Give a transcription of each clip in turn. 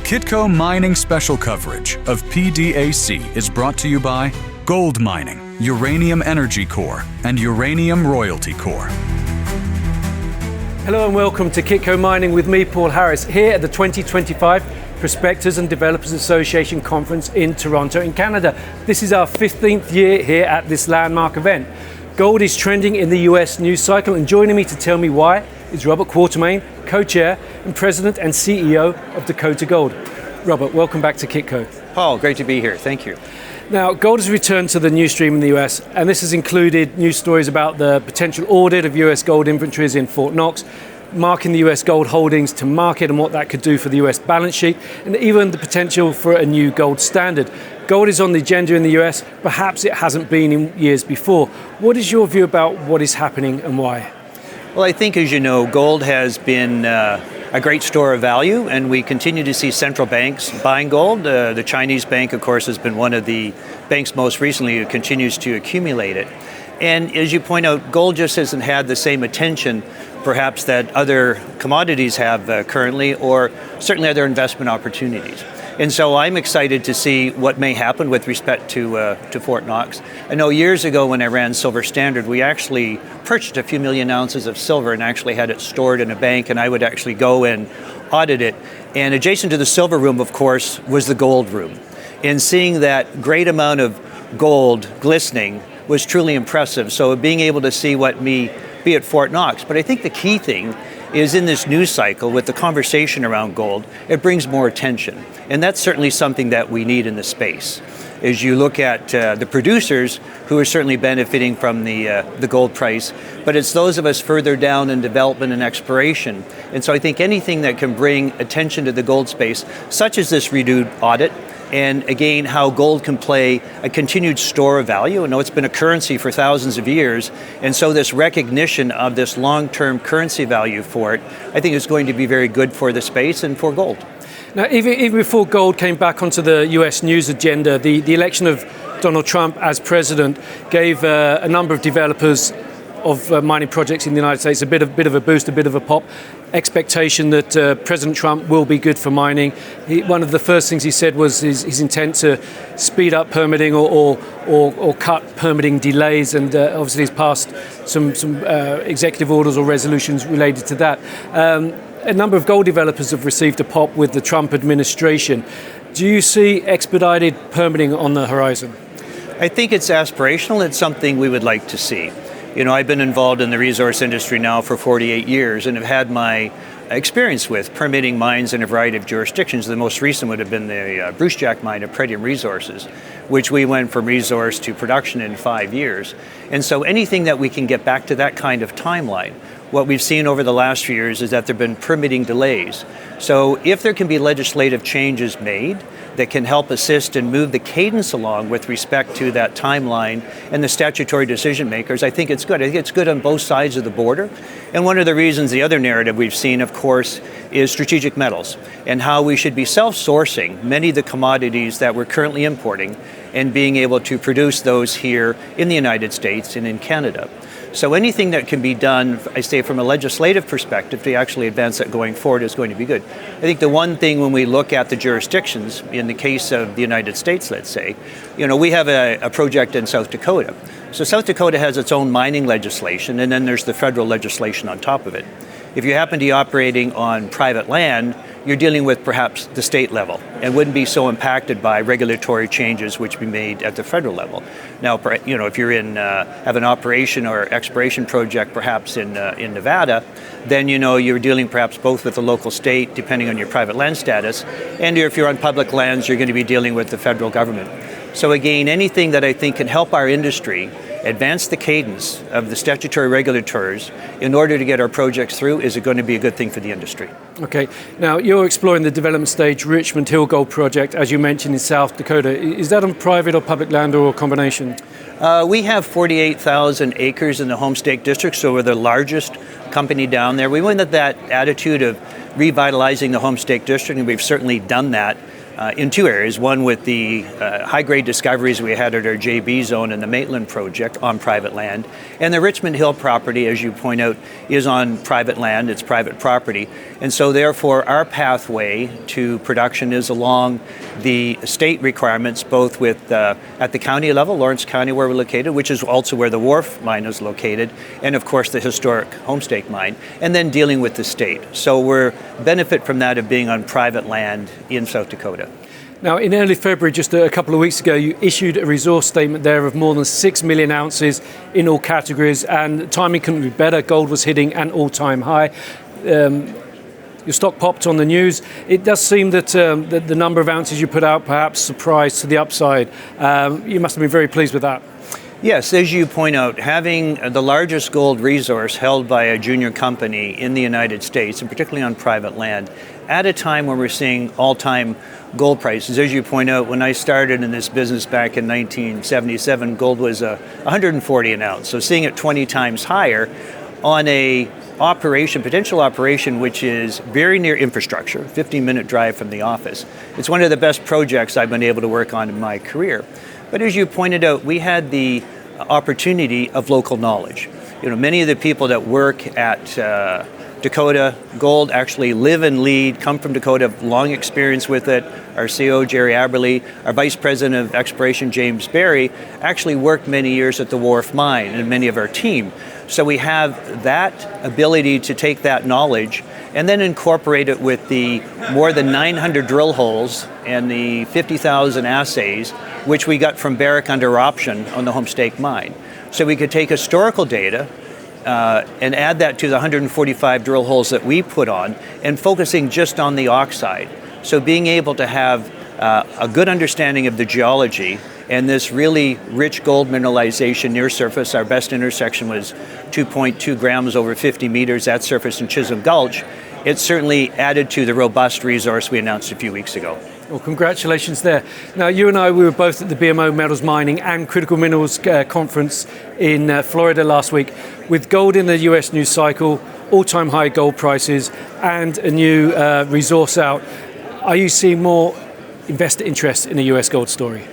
Kitco Mining special coverage of PDAC is brought to you by Gold Mining, Uranium Energy Corps, and Uranium Royalty Corps. Hello and welcome to Kitco Mining with me, Paul Harris, here at the 2025 Prospectors and Developers Association Conference in Toronto in Canada. This is our 15th year here at this landmark event. Gold is trending in the US news cycle, and joining me to tell me why is Robert Quartermain, co-chair and president and CEO of Dakota Gold. Robert, welcome back to Kitco. Paul, great to be here. Thank you. Now, gold has returned to the news stream in the US, and this has included news stories about the potential audit of US gold inventories in Fort Knox, marking the US gold holdings to market and what that could do for the US balance sheet, and even the potential for a new gold standard. Gold is on the agenda in the US, perhaps it hasn't been in years before. What is your view about what is happening and why? Well, I think, as you know, gold has been a great store of value, and we continue to see central banks buying gold. The Chinese bank, of course, has been one of the banks most recently who continues to accumulate it. And as you point out, gold just hasn't had the same attention, perhaps, that other commodities have currently, or certainly other investment opportunities. And so I'm excited to see what may happen with respect to Fort Knox. I know years ago when I ran Silver Standard, we actually purchased a few million ounces of silver and actually had it stored in a bank, and I would actually go and audit it. And adjacent to the silver room, of course, was the gold room. And seeing that great amount of gold glistening was truly impressive. So being able to see what may be at Fort Knox. But I think the key thing is in this news cycle with the conversation around gold, it brings more attention. And that's certainly something that we need in the space. As you look at the producers who are certainly benefiting from the gold price, but it's those of us further down in development and exploration. And so I think anything that can bring attention to the gold space, such as this renewed audit, and again, how gold can play a continued store of value. I know it's been a currency for thousands of years, and so this recognition of this long-term currency value for it, I think is going to be very good for the space and for gold. Now, even before gold came back onto the US news agenda, the election of Donald Trump as president gave a number of developers of mining projects in the United States a bit of a boost, a bit of a pop. Expectation that President Trump will be good for mining. One of the first things he said was his intent to speed up permitting or cut permitting delays, and obviously he's passed some executive orders or resolutions related to that. A number of gold developers have received a pop with the Trump administration. Do you see expedited permitting on the horizon? I think it's aspirational. It's something we would like to see. You know, I've been involved in the resource industry now for 48 years and have had my experience with permitting mines in a variety of jurisdictions. The most recent would have been the Brucejack mine of Pretium Resources, which we went from resource to production in 5 years. And so anything that we can get back to that kind of timeline, what we've seen over the last few years is that there have been permitting delays. So if there can be legislative changes made that can help assist and move the cadence along with respect to that timeline and the statutory decision makers, I think it's good. I think it's good on both sides of the border. And one of the reasons, the other narrative we've seen, of course, is strategic metals and how we should be self-sourcing many of the commodities that we're currently importing and being able to produce those here in the United States and in Canada. So anything that can be done, I say, from a legislative perspective to actually advance that going forward is going to be good. I think the one thing when we look at the jurisdictions, in the case of the United States, let's say, you know, we have a project in South Dakota. So South Dakota has its own mining legislation, and then there's the federal legislation on top of it. If you happen to be operating on private land, you're dealing with perhaps the state level and wouldn't be so impacted by regulatory changes which be made at the federal level. Now, you know, if you're in have an operation or exploration project perhaps in Nevada, then you know you're dealing perhaps both with the local state, depending on your private land status, and if you're on public lands, you're going to be dealing with the federal government. So again, anything that I think can help our industry advance the cadence of the statutory regulators in order to get our projects through is going to be a good thing for the industry. Okay, now you're exploring the development stage Richmond Hill Gold Project, as you mentioned, in South Dakota. Is that on private or public land or a combination? We have 48,000 acres in the Homestake District, so we're the largest company down there. We went with that attitude of revitalizing the Homestake District, and we've certainly done that. In two areas, one with the high-grade discoveries we had at our JB zone and the Maitland project on private land. And the Richmond Hill property, as you point out, is on private land, it's private property. And so So therefore, our pathway to production is along the state requirements, both with at the county level, Lawrence County where we're located, which is also where the Wharf mine is located, and of course the historic Homestake mine, and then dealing with the state. So we're benefit from that of being on private land in South Dakota. Now, in early February, just a couple of weeks ago, you issued a resource statement there of more than 6 million ounces in all categories, and timing couldn't be better. Gold was hitting an all-time high. Your stock popped on the news. It does seem that the number of ounces you put out perhaps surprised to the upside. You must have been very pleased with that. Yes, as you point out, having the largest gold resource held by a junior company in the United States, and particularly on private land, at a time when we're seeing all-time gold prices. As you point out, when I started in this business back in 1977, gold was 140 an ounce. So seeing it 20 times higher on a potential operation which is very near infrastructure, 15-minute drive from the office. It's one of the best projects I've been able to work on in my career. But as you pointed out, we had the opportunity of local knowledge. Many of the people that work at Dakota Gold actually live and lead, come from Dakota, have long experience with it. Our CEO, Jerry Aberley, our Vice President of Exploration, James Berry, actually worked many years at the Wharf mine, and many of our team. So we have that ability to take that knowledge and then incorporate it with the more than 900 drill holes and the 50,000 assays, which we got from Barrick under option on the Homestake mine. So we could take historical data and add that to the 145 drill holes that we put on, and focusing just on the oxide. So being able to have a good understanding of the geology and this really rich gold mineralization near surface. Our best intersection was 2.2 grams over 50 meters at surface in Chisholm Gulch. It certainly added to the robust resource we announced a few weeks ago. Well, congratulations there. Now, you and I, we were both at the BMO Metals Mining and Critical Minerals Conference in Florida last week. With gold in the US news cycle, all-time high gold prices, and a new resource out, are you seeing more investor interest in the US gold story?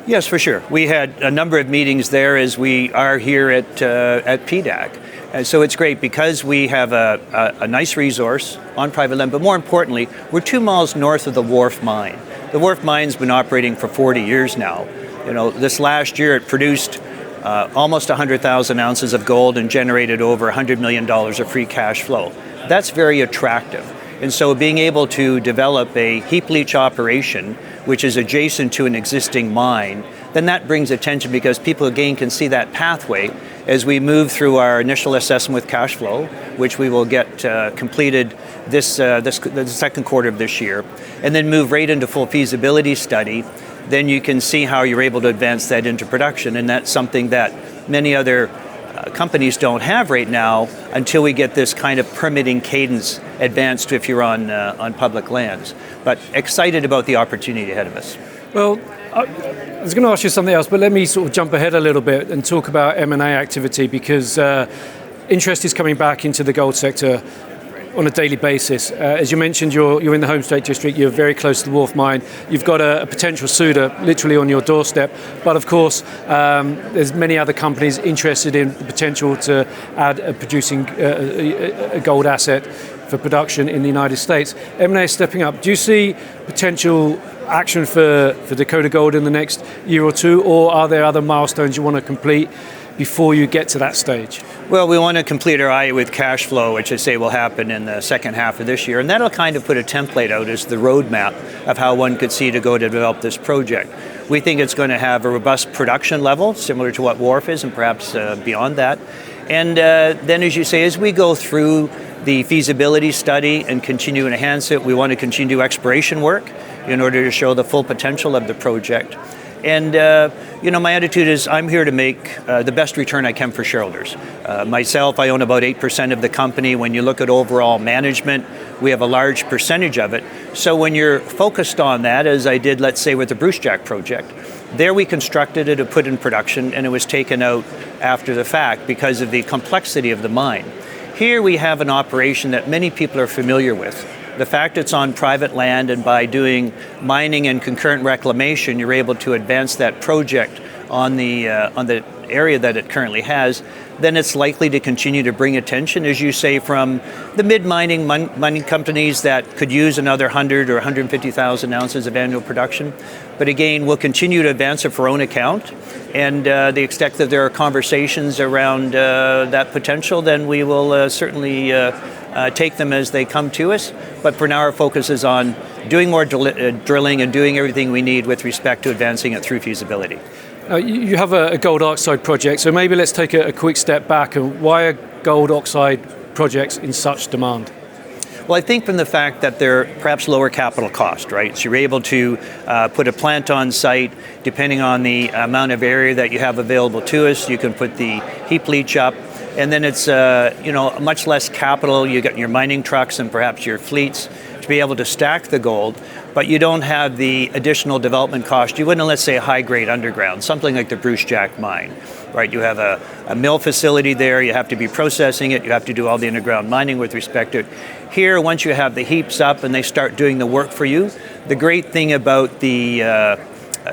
Yes, for sure. We had a number of meetings there, as we are here at PDAC. And so it's great because we have a nice resource on private land, but more importantly, we're 2 miles north of the Wharf mine. The Wharf mine's been operating for 40 years now. This last year it produced almost 100,000 ounces of gold and generated over $100 million of free cash flow. That's very attractive. And so being able to develop a heap leach operation, which is adjacent to an existing mine, then that brings attention because people again can see that pathway as we move through our initial assessment with cash flow, which we will get completed the second quarter of this year, and then move right into full feasibility study. Then you can see how you're able to advance that into production, and that's something that many other companies don't have right now until we get this kind of permitting cadence advanced if you're on public lands. But excited about the opportunity ahead of us. Well, I was going to ask you something else, but let me sort of jump ahead a little bit and talk about M&A activity, because interest is coming back into the gold sector on a daily basis. As you mentioned, you're in the Homestake district, you're very close to the Wharf mine, you've got a potential suitor literally on your doorstep, but of course there's many other companies interested in the potential to add a gold asset for production in the United States. M&A is stepping up. Do you see potential action for Dakota Gold in the next year or two, or are there other milestones you want to complete before you get to that stage? Well, we want to complete our IA with cash flow, which I say will happen in the second half of this year, and that'll kind of put a template out as the roadmap of how one could see to go to develop this project. We think it's going to have a robust production level, similar to what Wharf is, and perhaps beyond that. And then, as you say, as we go through the feasibility study and continue to enhance it, we want to continue exploration work in order to show the full potential of the project. And, my attitude is I'm here to make the best return I can for shareholders. Myself, I own about 8% of the company. When you look at overall management, we have a large percentage of it. So when you're focused on that, as I did, let's say, with the Brucejack project, there we constructed it to put in production, and it was taken out after the fact because of the complexity of the mine. Here we have an operation that many people are familiar with. The fact it's on private land, and by doing mining and concurrent reclamation, you're able to advance that project on the area that it currently has, then it's likely to continue to bring attention, as you say, from the mid-mining mining companies that could use another 100 or 150,000 ounces of annual production. But again, we'll continue to advance it for our own account, and the extent that there are conversations around that potential, then we will certainly take them as they come to us. But for now, our focus is on doing more drilling and doing everything we need with respect to advancing it through feasibility. You have a gold oxide project, so maybe let's take a quick step back. And why are gold oxide projects in such demand? Well, I think from the fact that they're perhaps lower capital cost, right? So you're able to put a plant on site, depending on the amount of area that you have available to us. You can put the heap leach up, and then it's much less capital. You got your mining trucks and perhaps your fleets to be able to stack the gold, but you don't have the additional development cost you would in, let's say, a high-grade underground, something like the Brucejack mine, right? You have a mill facility there, you have to be processing it, you have to do all the underground mining with respect to it. Here, once you have the heaps up and they start doing the work for you, the great thing about the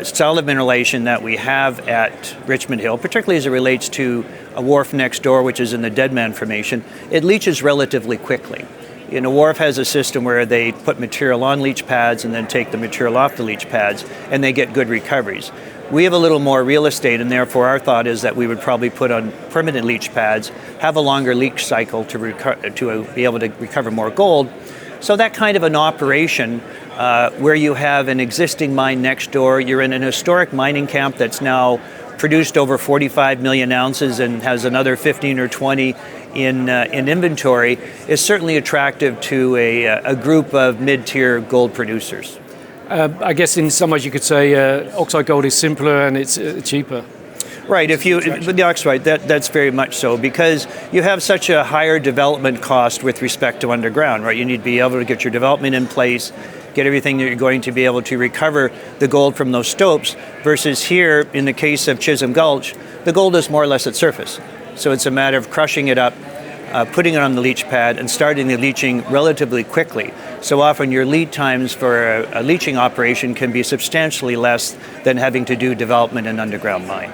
style of mineralization that we have at Richmond Hill, particularly as it relates to a wharf next door, which is in the Deadman Formation, it leaches relatively quickly. Wharf has a system where they put material on leach pads and then take the material off the leach pads, and they get good recoveries. We have a little more real estate, and therefore our thought is that we would probably put on permanent leach pads, have a longer leach cycle to be able to recover more gold. So that kind of an operation where you have an existing mine next door, you're in an historic mining camp that's now produced over 45 million ounces and has another 15 or 20 in inventory, is certainly attractive to a group of mid-tier gold producers. I guess in some ways you could say oxide gold is simpler and it's cheaper. Right, with the oxide, that's very much so, because you have such a higher development cost with respect to underground, right? You need to be able to get your development in place, get everything that you're going to be able to recover the gold from those stopes, versus here, in the case of Chisholm Gulch, the gold is more or less at surface. So it's a matter of crushing it up, putting it on the leach pad, and starting the leaching relatively quickly. So often your lead times for a leaching operation can be substantially less than having to do development in an underground mine.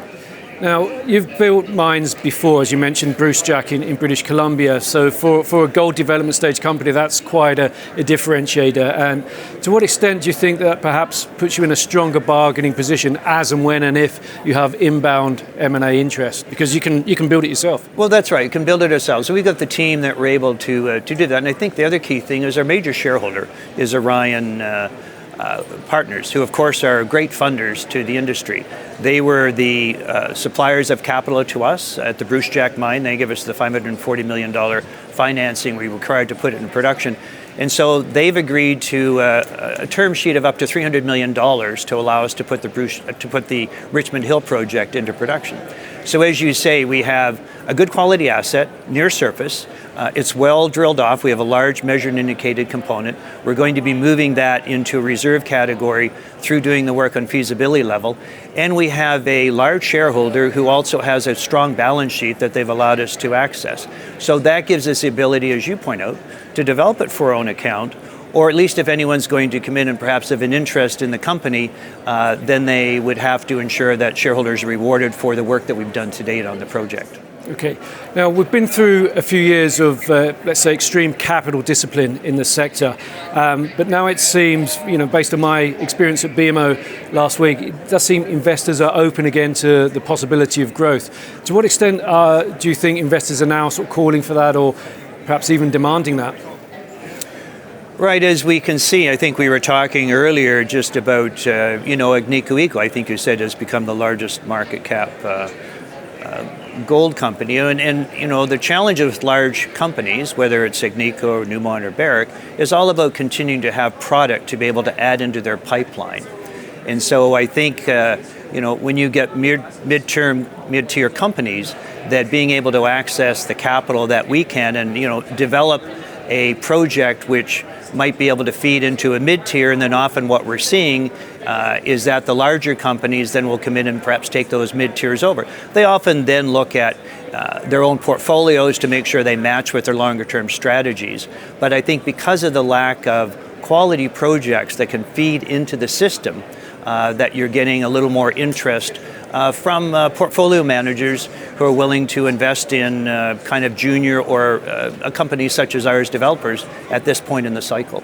Now, you've built mines before, as you mentioned, Brucejack in British Columbia. So for a gold development stage company, that's quite a differentiator. And to what extent do you think that perhaps puts you in a stronger bargaining position as and when and if you have inbound M&A interest? Because you can build it yourself. Well, that's right. You can build it ourselves. So we've got the team that we're able to do that. And I think the other key thing is our major shareholder is Orion Partners, who of course are great funders to the industry. They were the suppliers of capital to us at the Brucejack mine. They give us the $540 million financing we required to put it in production. And so they've agreed to a term sheet of up to $300 million to allow us to put the Richmond Hill project into production. So as you say, we have a good quality asset near surface. It's well drilled off. We have a large measured and indicated component. We're going to be moving that into a reserve category through doing the work on feasibility level. And we have a large shareholder who also has a strong balance sheet that they've allowed us to access. So that gives us the ability, as you point out, to develop it for our own account, or at least if anyone's going to come in and perhaps have an interest in the company, then they would have to ensure that shareholders are rewarded for the work that we've done to date on the project. Okay. Now, we've been through a few years of, let's say, extreme capital discipline in the sector. But now it seems, based on my experience at BMO last week, it does seem investors are open again to the possibility of growth. To what extent do you think investors are now sort of calling for that, or perhaps even demanding that? Right, as we can see, I think we were talking earlier just about, Agnico Eagle, I think you said, has become the largest market cap gold company. And the challenge with large companies, whether it's Agnico or Newmont or Barrick, is all about continuing to have product to be able to add into their pipeline. And so I think, when you get mid-tier companies, that being able to access the capital that we can and, develop a project which might be able to feed into a mid-tier, and then often what we're seeing is that the larger companies then will come in and perhaps take those mid-tiers over. They often then look at their own portfolios to make sure they match with their longer-term strategies. But I think because of the lack of quality projects that can feed into the system, that you're getting a little more interest from portfolio managers who are willing to invest in kind of junior or a company such as ours developers at this point in the cycle.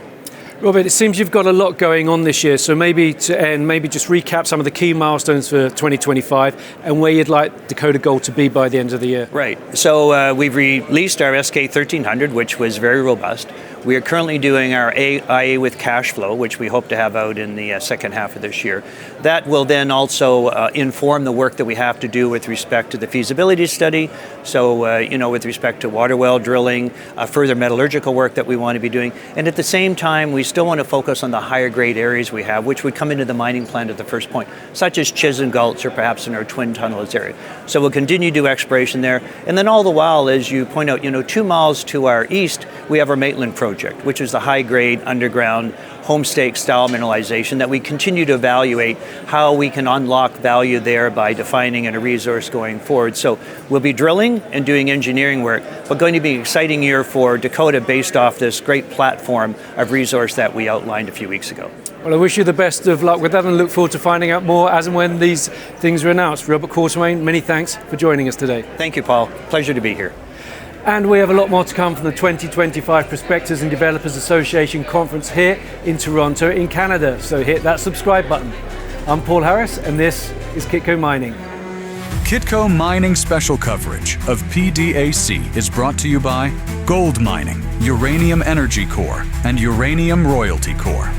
Robert, it seems you've got a lot going on this year, so maybe to end, maybe just recap some of the key milestones for 2025 and where you'd like Dakota Gold to be by the end of the year. Right. So we've released our SK 1300, which was very robust. We are currently doing our IA with cash flow, which we hope to have out in the second half of this year. That will then also inform the work that we have to do with respect to the feasibility study. So, with respect to water well drilling, further metallurgical work that we want to be doing. And at the same time, we still want to focus on the higher grade areas we have, which would come into the mining plan at the first point, such as Chisholm Gulch or perhaps in our Twin Tunnels area. So we'll continue to do exploration there. And then all the while, as you point out, 2 miles to our east, we have our Maitland project, which is the high grade underground homestake style mineralization that we continue to evaluate how we can unlock value there by defining a resource going forward. So we'll be drilling and doing engineering work, but going to be an exciting year for Dakota based off this great platform of resource that we outlined a few weeks ago. Well, I wish you the best of luck with that and look forward to finding out more as and when these things are announced. Robert Quartermain, many thanks for joining us today. Thank you, Paul. Pleasure to be here. And we have a lot more to come from the 2025 Prospectors and Developers Association Conference here in Toronto in Canada. So hit that subscribe button. I'm Paul Harris and this is Kitco Mining. Kitco Mining special coverage of PDAC is brought to you by Gold Mining, Uranium Energy Corps, and Uranium Royalty Corps.